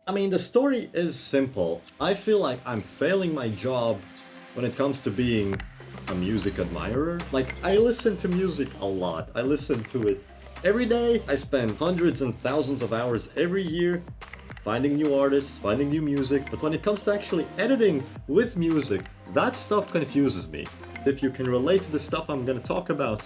I mean, the story is simple. I feel like I'm failing my job when it comes to being a music admirer. Like, I listen to music a lot. I listen to it every day. I spend hundreds and thousands of hours every year finding new artists, finding new music. But when it comes to actually editing with music, that stuff confuses me. If you can relate to the stuff I'm gonna talk about,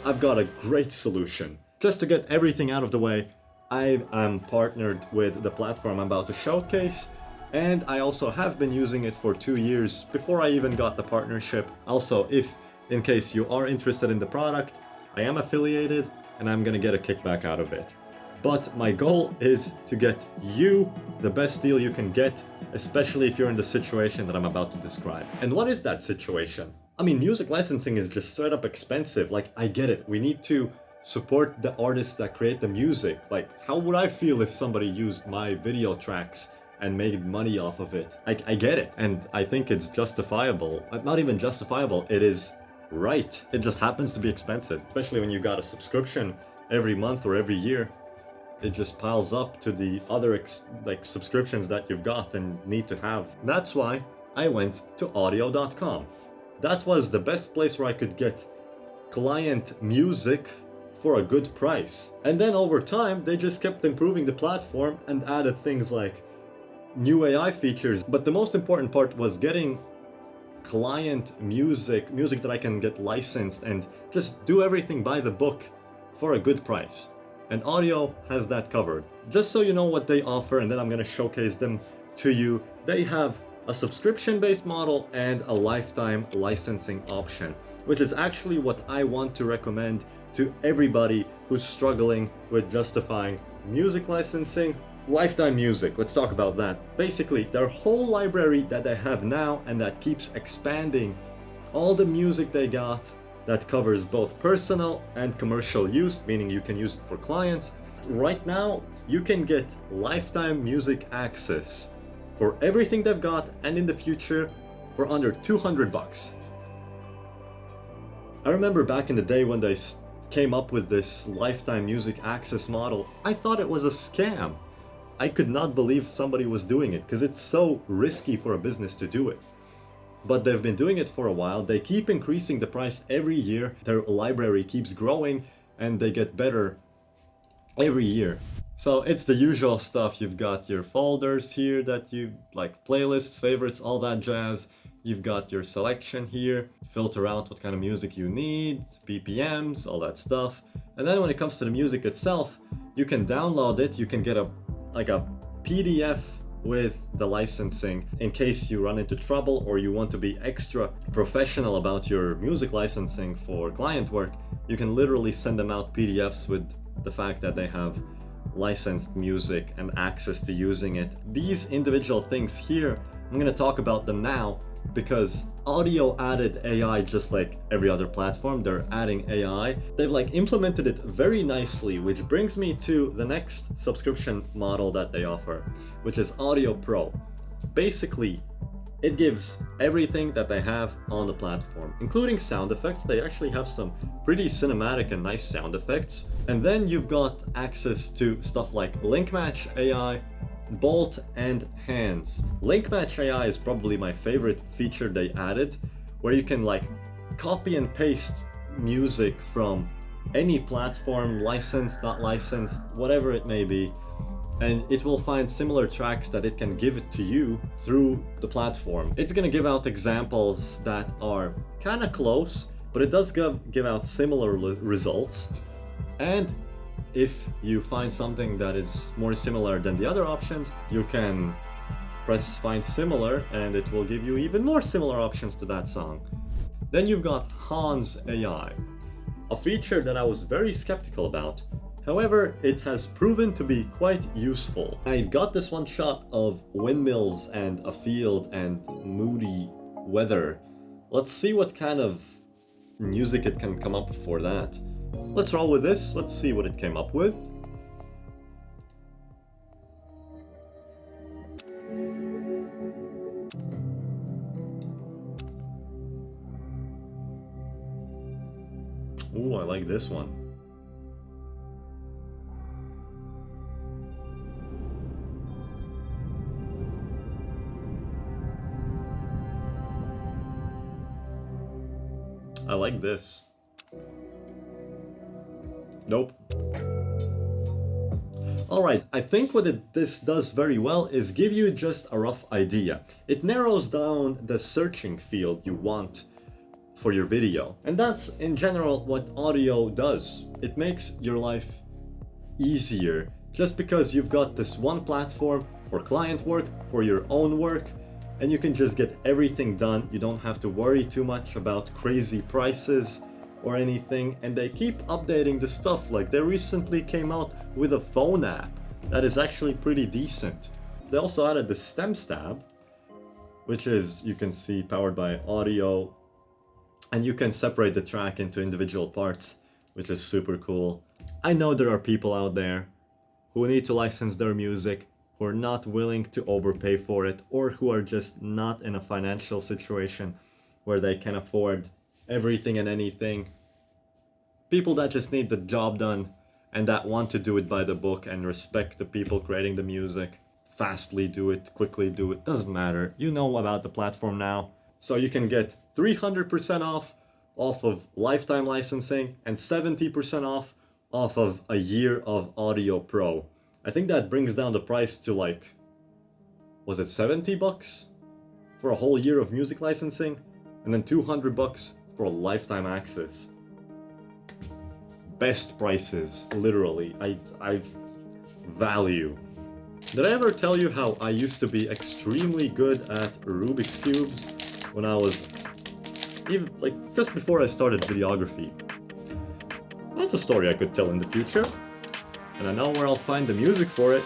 I've got a great solution. Just to get everything out of the way, I am partnered with the platform I'm about to showcase, and I also have been using it for 2 years before I even got the partnership. Also, if in case you are interested in the product, I am affiliated and I'm gonna get a kickback out of it. But my goal is to get you the best deal you can get, especially if you're in the situation that I'm about to describe. And what is that situation? I mean, music licensing is just straight up expensive. Like, I get it. We need to support the artists that create the music. Like, how would I feel if somebody used my video tracks and made money off of it? I get it. And I think it's justifiable. Not even justifiable, it is right. It just happens to be expensive, especially when you got a subscription every month or every year. It just piles up to the other subscriptions that you've got and need to have. That's why I went to Audiio.com. That was the best place where I could get client music for a good price. And then over time, they just kept improving the platform and added things like new AI features. But the most important part was getting client music that I can get licensed and just do everything by the book for a good price. And Audiio has that covered. Just so you know what they offer, and then I'm gonna showcase them to you. They have a subscription-based model and a lifetime licensing option, which is actually what I want to recommend to everybody who's struggling with justifying music licensing. Lifetime music, let's talk about that. Basically, their whole library that they have now and that keeps expanding, all the music they got that covers both personal and commercial use, meaning you can use it for clients. Right now, you can get lifetime music access for everything they've got, and in the future for under $200. I remember back in the day when they came up with this lifetime music access model, I thought it was a scam. I could not believe somebody was doing it because it's so risky for a business to do it. But they've been doing it for a while. They keep increasing the price every year. Their library keeps growing and they get better every year. So it's the usual stuff. You've got your folders here that you like, playlists, favorites, all that jazz. You've got your selection here, filter out what kind of music you need, BPMs, all that stuff. And then when it comes to the music itself, you can download it. You can get a PDF with the licensing in case you run into trouble or you want to be extra professional about your music licensing for client work. You can literally send them out PDFs with the fact that they have licensed music and access to using it. These individual things here, I'm going to talk about them now because Audiio added AI just like every other platform. They're adding AI. They've implemented it very nicely, which brings me to the next subscription model that they offer, which is Audiio Pro. Basically, it gives everything that they have on the platform, including sound effects. They actually have some pretty cinematic and nice sound effects. And then you've got access to stuff like Link Match AI, Bolt, and Hands. Link Match AI is probably my favorite feature they added, where you can copy and paste music from any platform, licensed, not licensed, whatever it may be, and it will find similar tracks that it can give it to you through the platform. It's gonna give out examples that are kind of close, but it does give out similar results. And if you find something that is more similar than the other options, you can press find similar and it will give you even more similar options to that song. Then you've got Hans AI, a feature that I was very skeptical about. However, it has proven to be quite useful. I got this one shot of windmills and a field and moody weather. Let's see what kind of music it can come up for that. Let's roll with this. Let's see what it came up with. Ooh, I like this one. I like this. Nope. Alright, I think what this does very well is give you just a rough idea. It narrows down the searching field you want for your video. And that's in general what Audiio does. It makes your life easier just because you've got this one platform for client work, for your own work, and you can just get everything done. You don't have to worry too much about crazy prices or anything, and they keep updating the stuff. Like they recently came out with a phone app that is actually pretty decent. They also added the stems tab, which is, you can see, powered by Audiio, and you can separate the track into individual parts, which is super cool. I know there are people out there who need to license their music, who are not willing to overpay for it, or who are just not in a financial situation where they can afford everything and anything. People that just need the job done and that want to do it by the book and respect the people creating the music. Fastly do it, quickly do it, doesn't matter. You know about the platform now. So you can get 300% off of lifetime licensing and 70% off of a year of Audiio Pro. I think that brings down the price to like, was it $70 for a whole year of music licensing? And then $200 for a lifetime access. Best prices, literally. I value. Did I ever tell you how I used to be extremely good at Rubik's Cubes when I was even like just before I started videography? That's a story I could tell in the future, and I know where I'll find the music for it.